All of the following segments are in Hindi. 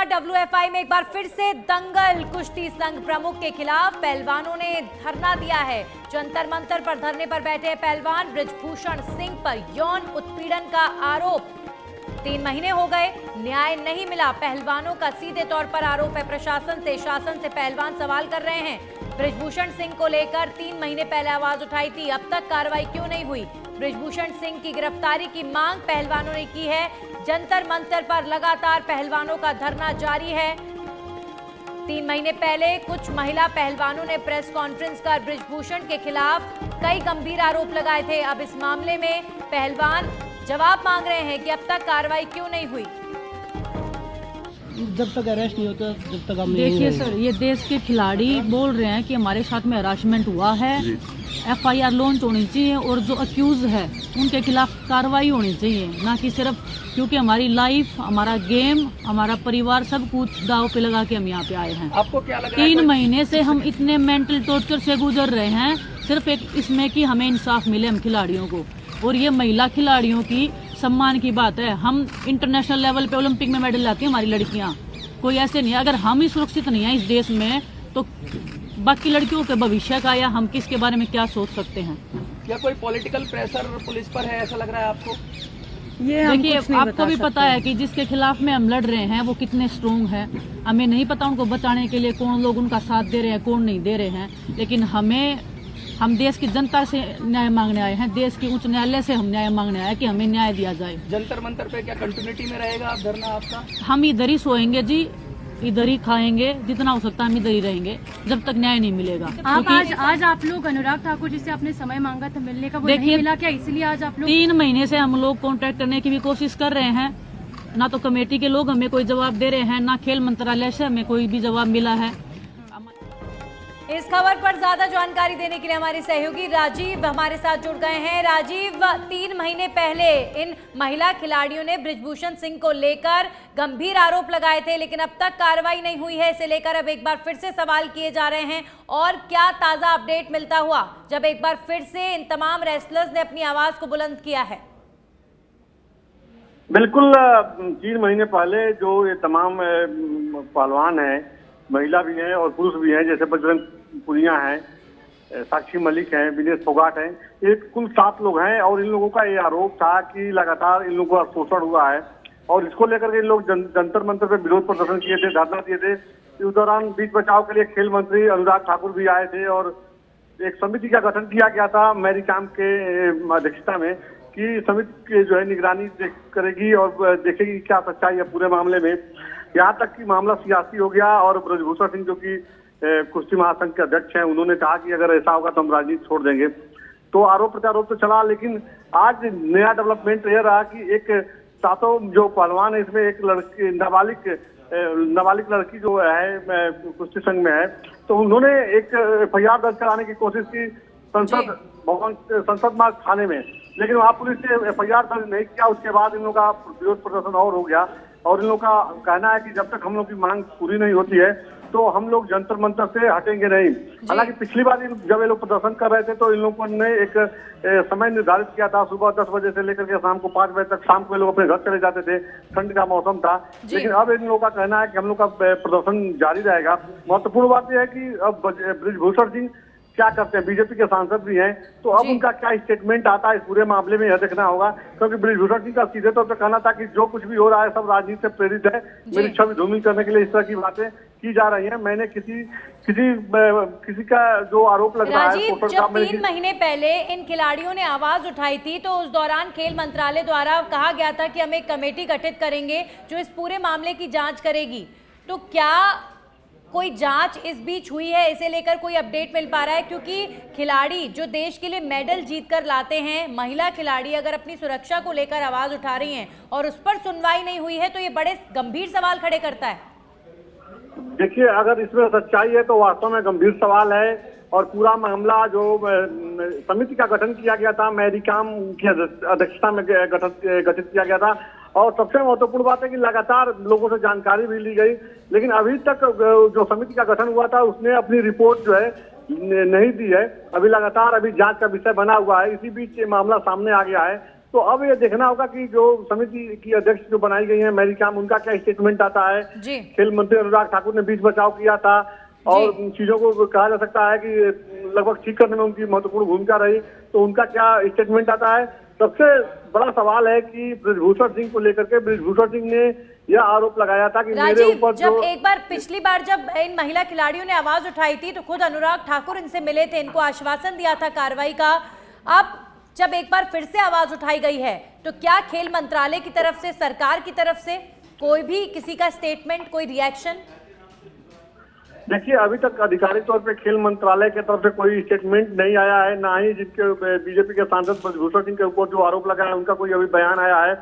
WFI में एक बार फिर से दंगल। कुश्ती संघ प्रमुख के खिलाफ पहलवानों ने धरना दिया है। जंतर मंतर पर धरने पर बैठे पहलवान ब्रिजभूषण सिंह पर यौन उत्पीड़न का आरोप। 3 महीने हो गए, न्याय नहीं मिला। पहलवानों का सीधे तौर पर आरोप है प्रशासन से। शासन से पहलवान सवाल कर रहे हैं। ब्रिजभूषण सिंह को लेकर 3 महीने पहले आवाज उठाई थी, अब तक कार्रवाई क्यों नहीं हुई? ब्रिजभूषण सिंह की गिरफ्तारी की मांग पहलवानों ने की है। जंतर मंतर पर लगातार पहलवानों का धरना जारी है। 3 महीने पहले कुछ महिला पहलवानों ने प्रेस कॉन्फ्रेंस कर ब्रिजभूषण के खिलाफ कई गंभीर आरोप लगाए थे। अब इस मामले में पहलवान जवाब मांग रहे हैं कि अब तक कार्रवाई क्यों नहीं हुई। जब तक अरेस्ट नहीं होता जब तक हम देखिए सर, ये देश के खिलाड़ी बोल रहे हैं कि हमारे साथ में हरासमेंट हुआ है, FIR लॉन्च होनी चाहिए और जो अक्यूज है उनके खिलाफ कार्रवाई होनी चाहिए, ना कि सिर्फ क्योंकि हमारी लाइफ, हमारा गेम, हमारा परिवार सब कुछ दाव पे लगा के हम यहाँ पे आए हैं। आपको क्या लग रहा है? 3 महीने से हम इतने मेंटल टॉर्चर से गुजर रहे हैं, सिर्फ एक इसमें कि हमें इंसाफ मिले हम खिलाड़ियों को। और ये महिला खिलाड़ियों की सम्मान की बात है। हम इंटरनेशनल लेवल पे ओलंपिक में मेडल लाती हैं हमारी लड़कियां, कोई ऐसे नहीं है। अगर हम ही सुरक्षित नहीं है इस देश में तो बाकी लड़कियों के भविष्य का या हम किसके बारे में क्या सोच सकते हैं? क्या कोई पॉलिटिकल प्रेशर पुलिस पर है, ऐसा लग रहा है आपको? ये देखिए, आपको भी पता है कि जिसके खिलाफ में हम लड़ रहे हैं वो कितने स्ट्रोंग है। हमें नहीं पता उनको बचाने के लिए कौन लोग उनका साथ दे रहे हैं, कौन नहीं दे रहे हैं। लेकिन हम देश की जनता से न्याय मांगने आए हैं, देश के उच्च न्यायालय से हम न्याय मांगने आए हैं कि हमें न्याय दिया जाए। जंतर मंतर पे क्या कंटिन्यूटी में रहेगा धरना आपका? हम इधर ही सोएंगे जी, इधर ही खाएंगे, जितना हो सकता है हम इधर ही रहेंगे जब तक न्याय नहीं मिलेगा। आज आप लोग अनुराग ठाकुर जिससे आपने समय मांगा था मिलने का, वो नहीं मिला क्या? इसलिए आज आप लोग 3 महीने से हम लोग कांटेक्ट करने की भी कोशिश कर रहे हैं, ना तो कमेटी के लोग हमें कोई जवाब दे रहे हैं, ना खेल मंत्रालय से हमें कोई भी जवाब मिला है। इस खबर पर ज्यादा जानकारी देने के लिए हमारे सहयोगी राजीव हमारे साथ जुड़ गए हैं। राजीव, 3 महीने पहले इन महिला खिलाड़ियों ने ब्रिजभूषण सिंह को लेकर गंभीर आरोप लगाए थे, लेकिन अब तक कार्रवाई नहीं हुई है। इसे लेकर अब एक बार फिर से सवाल किए जा रहे हैं और क्या ताजा अपडेट मिलता हुआ जब एक बार फिर से इन तमाम रेसलर्स ने अपनी आवाज को बुलंद किया है? बिल्कुल, 3 महीने पहले जो ये तमाम पहलवान हैं, महिला भी हैं और पुरुष भी हैं, जैसे बजरंग पुनिया हैं, साक्षी मलिक हैं, विनेश फोगाट हैं, ये कुल 7 लोग हैं। और इन लोगों का ये आरोप था कि लगातार इन लोगों का शोषण हुआ है और इसको लेकर के इन लोग जंतर मंतर पे विरोध प्रदर्शन किए थे, धरना दिए थे। इस दौरान बीच बचाव के लिए खेल मंत्री अनुराग ठाकुर भी आए थे और एक समिति का गठन किया गया था मैरी कॉम के अध्यक्षता में, कि समिति जो है निगरानी करेगी और देखेगी क्या सच्चाई है पूरे मामले में। यहाँ तक कि मामला सियासी हो गया और ब्रिजभूषण सिंह जो कि कुश्ती महासंघ के अध्यक्ष हैं, उन्होंने कहा कि अगर ऐसा होगा तो हम राजनीति छोड़ देंगे। तो आरोप प्रत्यारोप तो चला, लेकिन आज नया डेवलपमेंट यह रहा कि एक 7 जो पहलवान है, इसमें एक लड़की नाबालिग लड़की जो है कुश्ती संघ में है, तो उन्होंने एक FIR दर्ज कराने की कोशिश की संसद भवन, संसद मार्ग थाने में, लेकिन वहाँ पुलिस ने FIR दर्ज नहीं किया। उसके बाद इन लोगों का विरोध प्रदर्शन और हो गया और इन लोगों का कहना है कि जब तक हम लोग की मांग पूरी नहीं होती है तो हम लोग जंतर मंतर से हटेंगे नहीं। हालांकि पिछली बार जब ये लोग प्रदर्शन कर रहे थे तो इन लोगों ने एक समय निर्धारित किया था, सुबह 10 बजे से लेकर के शाम को 5 बजे तक। शाम को ये लोग अपने घर चले जाते थे, ठंड का मौसम था। लेकिन अब इन लोगों का कहना है कि हम लोग का प्रदर्शन जारी रहेगा। महत्वपूर्ण बात यह है कि अब ब्रिजभूषण सिंह क्या करते हैं, बीजेपी के सांसद भी हैं, तो अब उनका क्या स्टेटमेंट आता है इस पूरे मामले में, यह देखना होगा। क्योंकि ब्रिजभूषण सिंह का सीधे तौर पर कहना था कि जो कुछ भी हो रहा है सब राजनीति से प्रेरित है, मेरी छवि धूमिल करने के लिए इस तरह की बातें की जा रही हैं। मैंने किसी का जो आरोप लग रहा है, जब 3 महीने पहले इन खिलाड़ियों ने आवाज उठाई थी तो उस दौरान खेल मंत्रालय द्वारा कहा गया था कि हम एक कमेटी गठित करेंगे जो इस पूरे मामले की जांच करेगी। तो क्या कोई जांच इस बीच हुई है? इसे लेकर कोई अपडेट मिल पा रहा है? क्योंकि खिलाड़ी जो देश के लिए मेडल जीत कर लाते हैं, महिला खिलाड़ी अगर अपनी सुरक्षा को लेकर आवाज उठा रही हैं और उस पर सुनवाई नहीं हुई है तो ये बड़े गंभीर सवाल खड़े करता है। देखिए, अगर इसमें सच्चाई है तो वास्तव में गंभीर सवाल है और पूरा मामला जो समिति का गठन किया गया था, मैरी कॉम की अध्यक्षता में गठित किया गया था। और सबसे महत्वपूर्ण बात है कि लगातार लोगों से जानकारी भी ली गई, लेकिन अभी तक जो समिति का गठन हुआ था उसने अपनी रिपोर्ट जो है नहीं दी है। अभी लगातार जांच का विषय बना हुआ है। इसी बीच ये मामला सामने आ गया है तो अब ये देखना होगा कि जो समिति की अध्यक्ष जो बनाई गई है मैरी कॉम, उनका क्या स्टेटमेंट आता है। जी। खेल मंत्री अनुराग ठाकुर ने बीच बचाव किया था और चीजों को कहा जा सकता है कि लगभग ठीक करने में उनकी महत्वपूर्ण भूमिका रही, तो उनका क्या स्टेटमेंट आता है। सबसे बड़ा सवाल है कि बृजभूषण सिंह को लेकर के बृजभूषण सिंह ने यह आरोप लगाया था कि मेरे राजीव, ऊपर जब एक बार पिछली बार जब इन महिला खिलाड़ियों ने आवाज उठाई थी तो खुद अनुराग ठाकुर इनसे मिले थे, इनको आश्वासन दिया था कार्रवाई का। अब जब एक बार फिर से आवाज उठाई गई है तो क्या खेल मंत्रालय की तरफ से, सरकार की तरफ से कोई भी किसी का स्टेटमेंट, कोई रिएक्शन? देखिए, अभी तक आधिकारिक तौर पे खेल मंत्रालय की तरफ से कोई स्टेटमेंट नहीं आया है, ना ही जिनके बीजेपी के सांसद बृजभूषण सिंह के ऊपर जो आरोप लगा है उनका कोई अभी बयान आया है।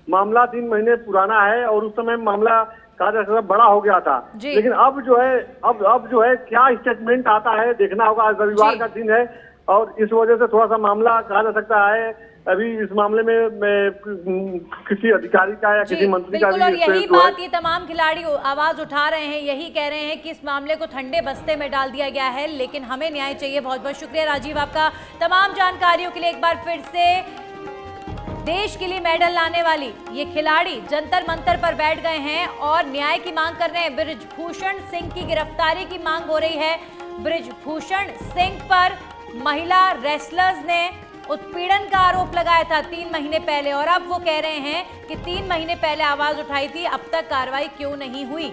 मामला 3 महीने पुराना है और उस समय मामला कहा जा सकता बड़ा हो गया था, लेकिन अब जो है क्या स्टेटमेंट आता है देखना होगा। आज रविवार का दिन है और इस वजह से थोड़ा सा मामला कहा जा सकता है अभी इस मामले में किसी अधिकारी का या किसी मंत्री का भी, और यही बात ये तमाम खिलाड़ी आवाज उठा रहे हैं, यही कह रहे हैं कि इस मामले को ठंडे बस्ते में डाल दिया गया है, लेकिन हमें न्याय चाहिए। बहुत बहुत शुक्रिया राजीव आपका तमाम जानकारियों के लिए। एक बार फिर से देश के लिए मेडल लाने वाली ये खिलाड़ी जंतर मंतर पर बैठ गए हैं और न्याय की मांग कर रहे हैं। बृजभूषण सिंह की गिरफ्तारी की मांग हो रही है। बृजभूषण सिंह पर महिला रेसलर्स ने उत्पीड़न का आरोप लगाया था 3 महीने पहले और अब वो कह रहे हैं कि 3 महीने पहले आवाज उठाई थी, अब तक कार्रवाई क्यों नहीं हुई।